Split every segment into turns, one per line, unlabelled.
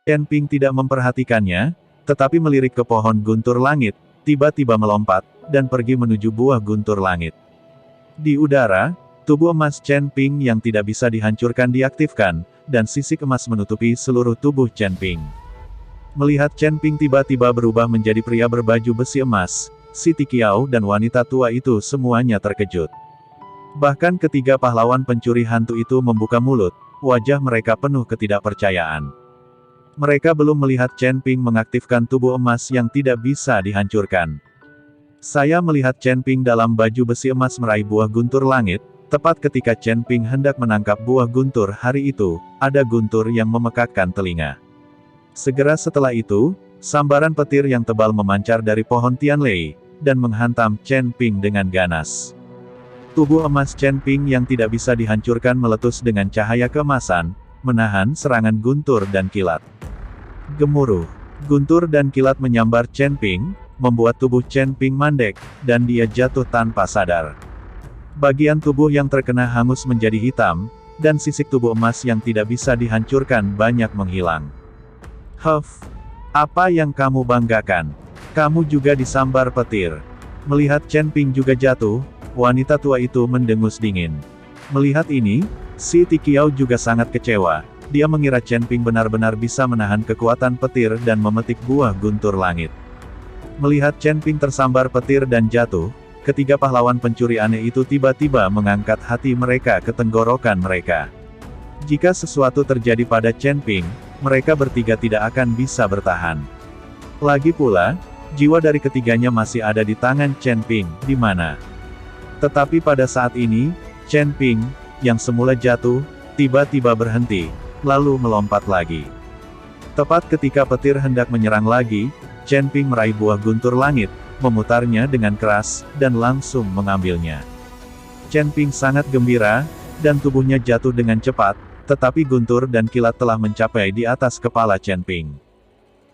Chen Ping tidak memperhatikannya, tetapi melirik ke pohon guntur langit, tiba-tiba melompat, dan pergi menuju buah guntur langit. Di udara, tubuh emas Chen Ping yang tidak bisa dihancurkan diaktifkan, dan sisik emas menutupi seluruh tubuh Chen Ping. Melihat Chen Ping tiba-tiba berubah menjadi pria berbaju besi emas, Siti Qiao dan wanita tua itu semuanya terkejut. Bahkan ketiga pahlawan pencuri hantu itu membuka mulut, wajah mereka penuh ketidakpercayaan. Mereka belum melihat Chen Ping mengaktifkan tubuh emas yang tidak bisa dihancurkan. Saya melihat Chen Ping dalam baju besi emas meraih buah guntur langit, tepat ketika Chen Ping hendak menangkap buah guntur hari itu, ada guntur yang memekakkan telinga. Segera setelah itu, sambaran petir yang tebal memancar dari pohon Tianlei, dan menghantam Chen Ping dengan ganas. Tubuh emas Chen Ping yang tidak bisa dihancurkan meletus dengan cahaya keemasan, menahan serangan guntur dan kilat. Gemuruh. Guntur dan kilat menyambar Chen Ping, membuat tubuh Chen Ping mandek, dan dia jatuh tanpa sadar. Bagian tubuh yang terkena hangus menjadi hitam, dan sisik tubuh emas yang tidak bisa dihancurkan banyak menghilang. Huff! Apa yang kamu banggakan? Kamu juga disambar petir. Melihat Chen Ping juga jatuh, wanita tua itu mendengus dingin. Melihat ini, Siti Qiao juga sangat kecewa. Dia mengira Chen Ping benar-benar bisa menahan kekuatan petir dan memetik buah guntur langit. Melihat Chen Ping tersambar petir dan jatuh, ketiga pahlawan pencuri aneh itu tiba-tiba mengangkat hati mereka ke tenggorokan mereka. Jika sesuatu terjadi pada Chen Ping, mereka bertiga tidak akan bisa bertahan. Lagi pula, jiwa dari ketiganya masih ada di tangan Chen Ping, di mana? Tetapi pada saat ini, Chen Ping, yang semula jatuh, tiba-tiba berhenti, lalu melompat lagi. Tepat ketika petir hendak menyerang lagi, Chen Ping meraih buah guntur langit, memutarnya dengan keras, dan langsung mengambilnya. Chen Ping sangat gembira, dan tubuhnya jatuh dengan cepat, tetapi guntur dan kilat telah mencapai di atas kepala Chen Ping.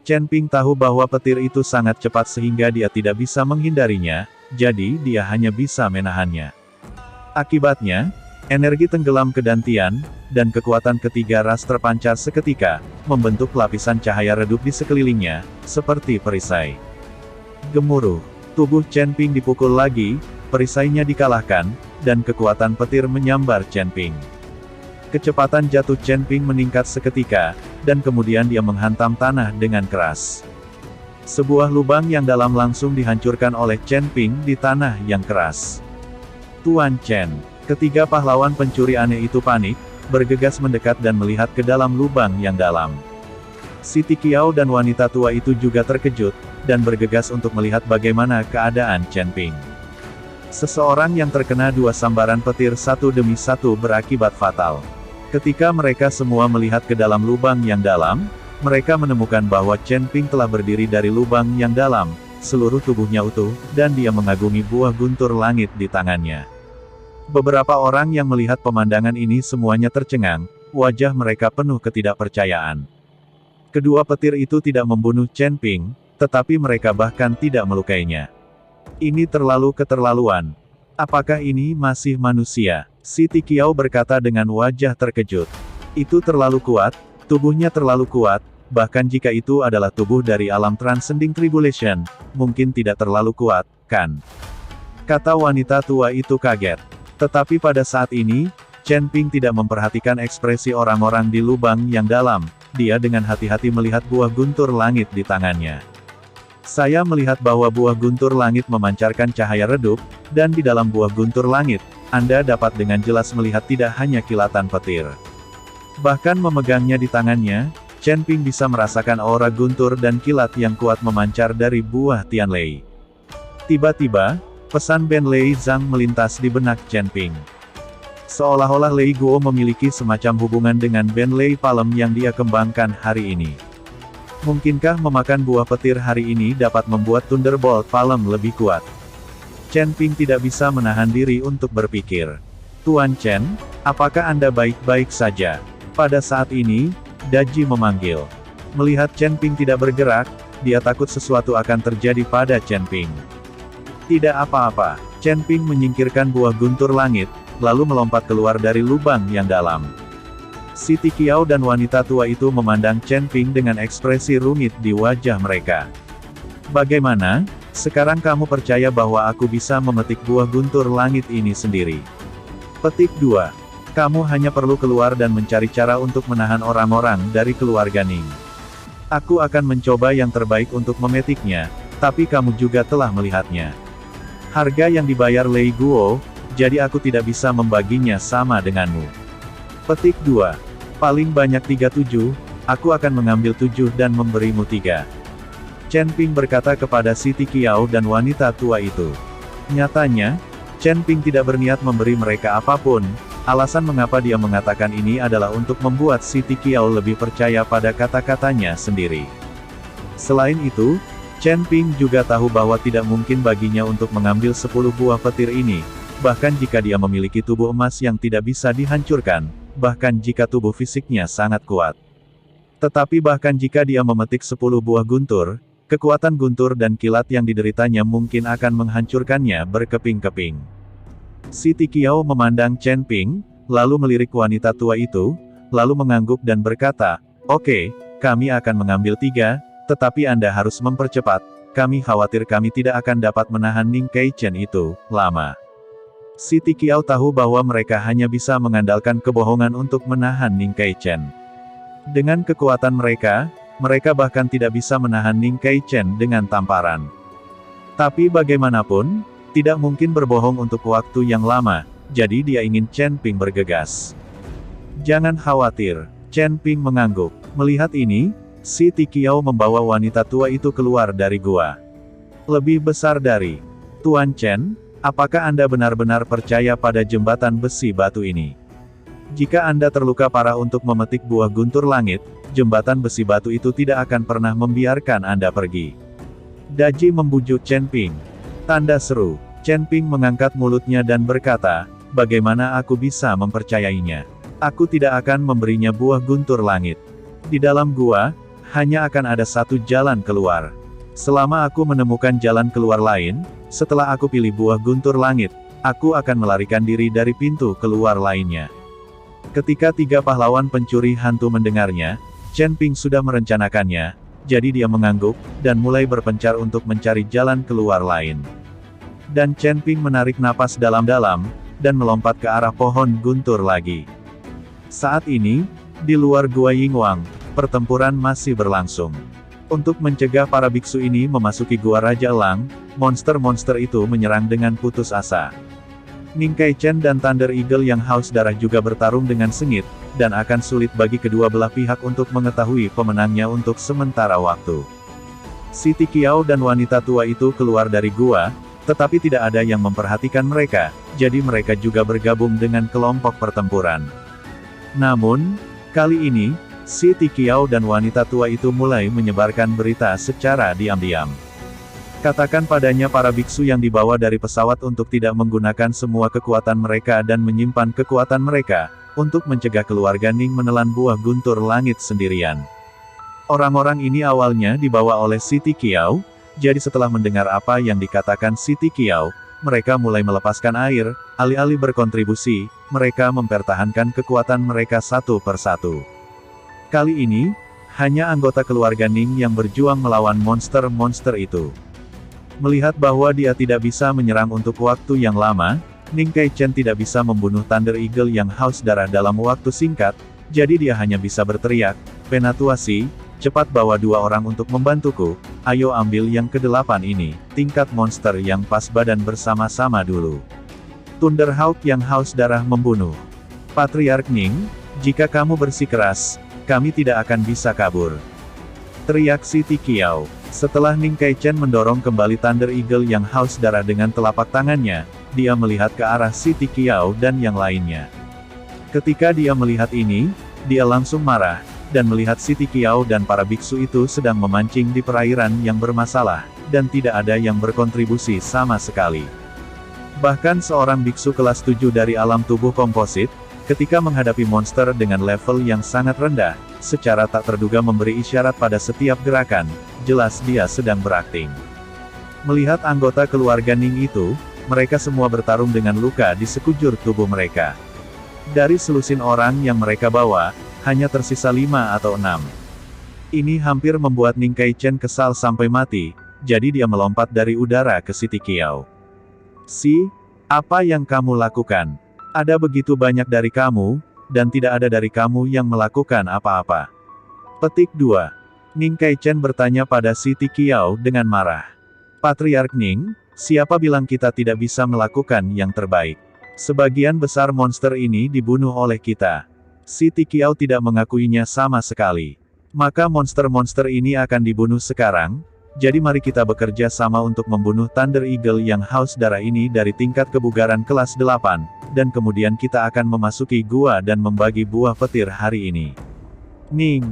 Chen Ping tahu bahwa petir itu sangat cepat sehingga dia tidak bisa menghindarinya, jadi dia hanya bisa menahannya. Akibatnya, energi tenggelam kedantian, dan kekuatan ketiga ras terpancar seketika, membentuk lapisan cahaya redup di sekelilingnya, seperti perisai. Gemuruh. Tubuh Chen Ping dipukul lagi, perisainya dikalahkan, dan kekuatan petir menyambar Chen Ping. Kecepatan jatuh Chen Ping meningkat seketika, dan kemudian dia menghantam tanah dengan keras. Sebuah lubang yang dalam langsung dihancurkan oleh Chen Ping di tanah yang keras. Tuan Chen. Ketiga pahlawan pencuri aneh itu panik, bergegas mendekat dan melihat ke dalam lubang yang dalam. Siti Qiao dan wanita tua itu juga terkejut, dan bergegas untuk melihat bagaimana keadaan Chen Ping. Seseorang yang terkena dua sambaran petir satu demi satu berakibat fatal. Ketika mereka semua melihat ke dalam lubang yang dalam, mereka menemukan bahwa Chen Ping telah berdiri dari lubang yang dalam, seluruh tubuhnya utuh, dan dia mengagumi buah guntur langit di tangannya. Beberapa orang yang melihat pemandangan ini semuanya tercengang, wajah mereka penuh ketidakpercayaan. Kedua petir itu tidak membunuh Chen Ping, tetapi mereka bahkan tidak melukainya. Ini terlalu keterlaluan. Apakah ini masih manusia? Siti Qiao berkata dengan wajah terkejut. Itu terlalu kuat, tubuhnya terlalu kuat, bahkan jika itu adalah tubuh dari alam Transcending Tribulation, mungkin tidak terlalu kuat, kan? Kata wanita tua itu kaget. Tetapi pada saat ini, Chen Ping tidak memperhatikan ekspresi orang-orang di lubang yang dalam, dia dengan hati-hati melihat buah guntur langit di tangannya. Saya melihat bahwa buah guntur langit memancarkan cahaya redup, dan di dalam buah guntur langit, Anda dapat dengan jelas melihat tidak hanya kilatan petir. Bahkan memegangnya di tangannya, Chen Ping bisa merasakan aura guntur dan kilat yang kuat memancar dari buah Tianlei. Tiba-tiba, pesan Ben Lei Zhang melintas di benak Chen Ping. Seolah-olah Lei Guo memiliki semacam hubungan dengan Ben Lei Palem yang dia kembangkan hari ini. Mungkinkah memakan buah petir hari ini dapat membuat Thunderbolt Palem lebih kuat? Chen Ping tidak bisa menahan diri untuk berpikir. Tuan Chen, apakah Anda baik-baik saja? Pada saat ini, Daji memanggil. Melihat Chen Ping tidak bergerak, dia takut sesuatu akan terjadi pada Chen Ping. Tidak apa-apa, Chen Ping menyingkirkan buah guntur langit, lalu melompat keluar dari lubang yang dalam. Siti Qiao dan wanita tua itu memandang Chen Ping dengan ekspresi rumit di wajah mereka. Bagaimana? Sekarang kamu percaya bahwa aku bisa memetik buah guntur langit ini sendiri? Petik 2. Kamu hanya perlu keluar dan mencari cara untuk menahan orang-orang dari keluarga Ning. Aku akan mencoba yang terbaik untuk memetiknya, tapi kamu juga telah melihatnya. Harga yang dibayar Lei Guo, jadi aku tidak bisa membaginya sama denganmu. Petik 2. Paling banyak 37, aku akan mengambil 7 dan memberimu 3. Chen Ping berkata kepada Siti Qiao dan wanita tua itu. Nyatanya, Chen Ping tidak berniat memberi mereka apapun, alasan mengapa dia mengatakan ini adalah untuk membuat Siti Qiao lebih percaya pada kata-katanya sendiri. Selain itu, Chen Ping juga tahu bahwa tidak mungkin baginya untuk mengambil 10 buah petir ini, bahkan jika dia memiliki tubuh emas yang tidak bisa dihancurkan, bahkan jika tubuh fisiknya sangat kuat. Tetapi bahkan jika dia memetik 10 buah guntur, kekuatan guntur dan kilat yang dideritanya mungkin akan menghancurkannya berkeping-keping. Siti Qiao memandang Chen Ping, lalu melirik wanita tua itu, lalu mengangguk dan berkata, "Oke, kami akan mengambil 3, tetapi Anda harus mempercepat, kami khawatir kami tidak akan dapat menahan Ning Kaichen itu lama." Siti Qiao tahu bahwa mereka hanya bisa mengandalkan kebohongan untuk menahan Ning Kaichen. Dengan kekuatan mereka, mereka bahkan tidak bisa menahan Ning Kaichen dengan tamparan. Tapi bagaimanapun, tidak mungkin berbohong untuk waktu yang lama, jadi dia ingin Chen Ping bergegas. Jangan khawatir, Chen Ping mengangguk. Melihat ini, Siti Qiao membawa wanita tua itu keluar dari gua. Lebih besar dari Tuan Chen, apakah Anda benar-benar percaya pada jembatan besi batu ini? Jika Anda terluka parah untuk memetik buah guntur langit, jembatan besi batu itu tidak akan pernah membiarkan Anda pergi. Daji membujuk Chen Ping. Tanda seru. Chen Ping mengangkat mulutnya dan berkata, bagaimana aku bisa mempercayainya? Aku tidak akan memberinya buah guntur langit. Di dalam gua, hanya akan ada satu jalan keluar. Selama aku menemukan jalan keluar lain, setelah aku pilih buah guntur langit, aku akan melarikan diri dari pintu keluar lainnya. Ketika 3 pahlawan pencuri hantu mendengarnya, Chen Ping sudah merencanakannya, jadi dia mengangguk, dan mulai berpencar untuk mencari jalan keluar lain. Dan Chen Ping menarik napas dalam-dalam, dan melompat ke arah pohon guntur lagi. Saat ini, di luar Gua Yingwang, pertempuran masih berlangsung. Untuk mencegah para biksu ini memasuki Gua Raja Elang, monster-monster itu menyerang dengan putus asa. Ning Kaichen dan Thunder Eagle yang haus darah juga bertarung dengan sengit, dan akan sulit bagi kedua belah pihak untuk mengetahui pemenangnya untuk sementara waktu. Siti Qiao dan wanita tua itu keluar dari gua, tetapi tidak ada yang memperhatikan mereka, jadi mereka juga bergabung dengan kelompok pertempuran. Namun, kali ini, Siti Qiao dan wanita tua itu mulai menyebarkan berita secara diam-diam. Katakan padanya para biksu yang dibawa dari pesawat untuk tidak menggunakan semua kekuatan mereka dan menyimpan kekuatan mereka, untuk mencegah keluarga Ning menelan buah guntur langit sendirian. Orang-orang ini awalnya dibawa oleh Siti Qiao, jadi setelah mendengar apa yang dikatakan Siti Qiao, mereka mulai melepaskan air, alih-alih berkontribusi, mereka mempertahankan kekuatan mereka satu persatu. Kali ini, hanya anggota keluarga Ning yang berjuang melawan monster-monster itu. Melihat bahwa dia tidak bisa menyerang untuk waktu yang lama, Ning Kaichen tidak bisa membunuh Thunder Eagle yang haus darah dalam waktu singkat, jadi dia hanya bisa berteriak, "Penatuasi, cepat bawa 2 orang untuk membantuku, ayo ambil yang ke-8 ini, tingkat monster yang pas badan bersama-sama dulu." Thunderhawk yang haus darah membunuh. Patriark Ning, jika kamu bersikeras, kami tidak akan bisa kabur. Teriak Siti Qiao. Setelah Ning Kaichen mendorong kembali Thunder Eagle yang haus darah dengan telapak tangannya, dia melihat ke arah Siti Qiao dan yang lainnya. Ketika dia melihat ini, dia langsung marah, dan melihat Siti Qiao dan para biksu itu sedang memancing di perairan yang bermasalah, dan tidak ada yang berkontribusi sama sekali. Bahkan seorang biksu kelas 7 dari alam tubuh komposit, ketika menghadapi monster dengan level yang sangat rendah, secara tak terduga memberi isyarat pada setiap gerakan, jelas dia sedang berakting. Melihat anggota keluarga Ning itu, mereka semua bertarung dengan luka di sekujur tubuh mereka. Dari selusin orang yang mereka bawa, Hanya tersisa 5 atau 6. Ini hampir membuat Ning Kai-chen kesal sampai mati, jadi dia melompat dari udara ke Siti Qiao. Apa yang kamu lakukan? Ada begitu banyak dari kamu, dan tidak ada dari kamu yang melakukan apa-apa. Petik 2. Ning Kai-chen bertanya pada Siti Qiao dengan marah. Patriark Ning, siapa bilang kita tidak bisa melakukan yang terbaik? Sebagian besar monster ini dibunuh oleh kita. Siti Qiao tidak mengakuinya sama sekali. Maka monster-monster ini akan dibunuh sekarang, jadi mari kita bekerja sama untuk membunuh Thunder Eagle yang haus darah ini dari tingkat kebugaran kelas 8, dan kemudian kita akan memasuki gua dan membagi buah petir hari ini. Ning,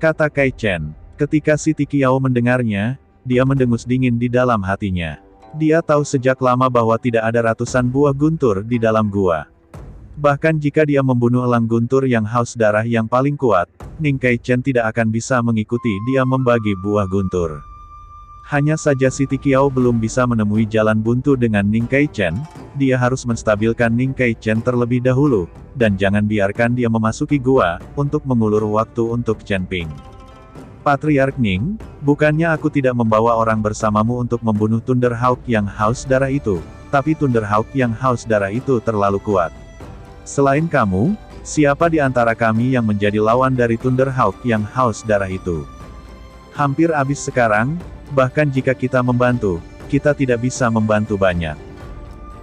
kata Kai-chen. Ketika Siti Qiao mendengarnya, dia mendengus dingin di dalam hatinya. Dia tahu sejak lama bahwa tidak ada ratusan buah guntur di dalam gua. Bahkan jika dia membunuh elang guntur yang haus darah yang paling kuat, Ning Kai-chen tidak akan bisa mengikuti dia membagi buah guntur. Hanya saja Siti Qiao belum bisa menemui jalan buntu dengan Ning Kai-chen, dia harus menstabilkan Ning Kai-chen terlebih dahulu, dan jangan biarkan dia memasuki gua, untuk mengulur waktu untuk Chen Ping. Patriark Ning, bukannya aku tidak membawa orang bersamamu untuk membunuh Thunderhawk yang haus darah itu, tapi Thunderhawk yang haus darah itu terlalu kuat. Selain kamu, siapa di antara kami yang menjadi lawan dari Thunderhawk yang haus darah itu? Hampir habis sekarang, bahkan jika kita membantu, kita tidak bisa membantu banyak.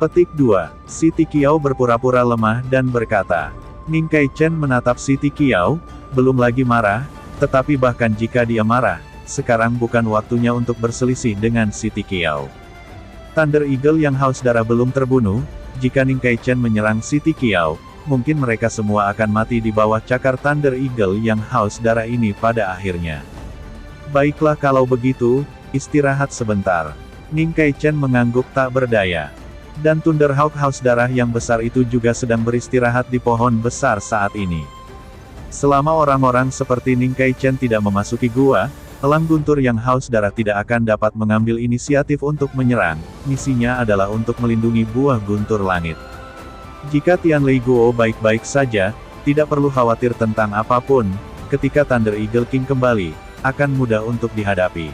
Petik 2. Siti Qiao berpura-pura lemah dan berkata. Ning Kai-chen menatap Siti Qiao, belum lagi marah, tetapi bahkan jika dia marah, sekarang bukan waktunya untuk berselisih dengan Siti Qiao. Thunder Eagle yang haus darah belum terbunuh. Jika Ning Kai-chen menyerang Siti Qiao, mungkin mereka semua akan mati di bawah cakar Thunder Eagle yang haus darah ini pada akhirnya. Baiklah kalau begitu, istirahat sebentar. Ning Kai-chen mengangguk tak berdaya. Dan Thunderhawk haus darah yang besar itu juga sedang beristirahat di pohon besar saat ini. Selama orang-orang seperti Ning Kai-chen tidak memasuki gua, elang guntur yang haus darah tidak akan dapat mengambil inisiatif untuk menyerang. Misinya adalah untuk melindungi buah guntur langit. Jika Tianlei Guo baik-baik saja, tidak perlu khawatir tentang apapun, ketika Thunder Eagle King kembali, akan mudah untuk dihadapi.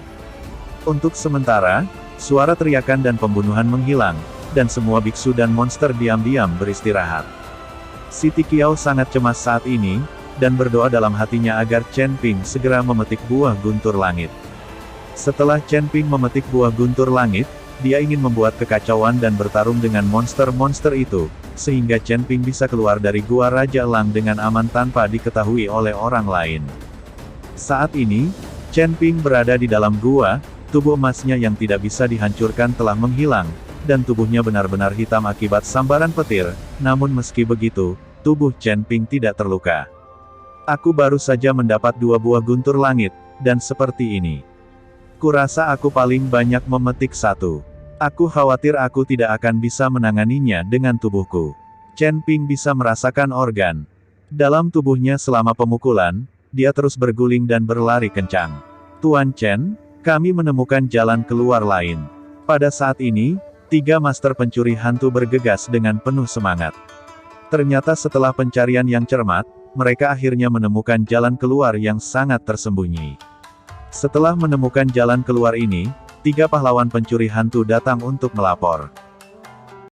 Untuk sementara, suara teriakan dan pembunuhan menghilang, dan semua biksu dan monster diam-diam beristirahat. Siti Qiao sangat cemas saat ini, dan berdoa dalam hatinya agar Chen Ping segera memetik buah guntur langit. Setelah Chen Ping memetik buah guntur langit, dia ingin membuat kekacauan dan bertarung dengan monster-monster itu, sehingga Chen Ping bisa keluar dari gua Raja Elang dengan aman tanpa diketahui oleh orang lain. Saat ini, Chen Ping berada di dalam gua, tubuh emasnya yang tidak bisa dihancurkan telah menghilang, dan tubuhnya benar-benar hitam akibat sambaran petir, namun meski begitu, tubuh Chen Ping tidak terluka. Aku baru saja mendapat 2 buah guntur langit, dan seperti ini. Kurasa aku paling banyak memetik 1. Aku khawatir aku tidak akan bisa menanganinya dengan tubuhku. Chen Ping bisa merasakan organ dalam tubuhnya selama pemukulan, dia terus berguling dan berlari kencang. Tuan Chen, kami menemukan jalan keluar lain. Pada saat ini, 3 master pencuri hantu bergegas dengan penuh semangat. Ternyata setelah pencarian yang cermat, mereka akhirnya menemukan jalan keluar yang sangat tersembunyi. Setelah menemukan jalan keluar ini, 3 pahlawan pencuri hantu datang untuk melapor.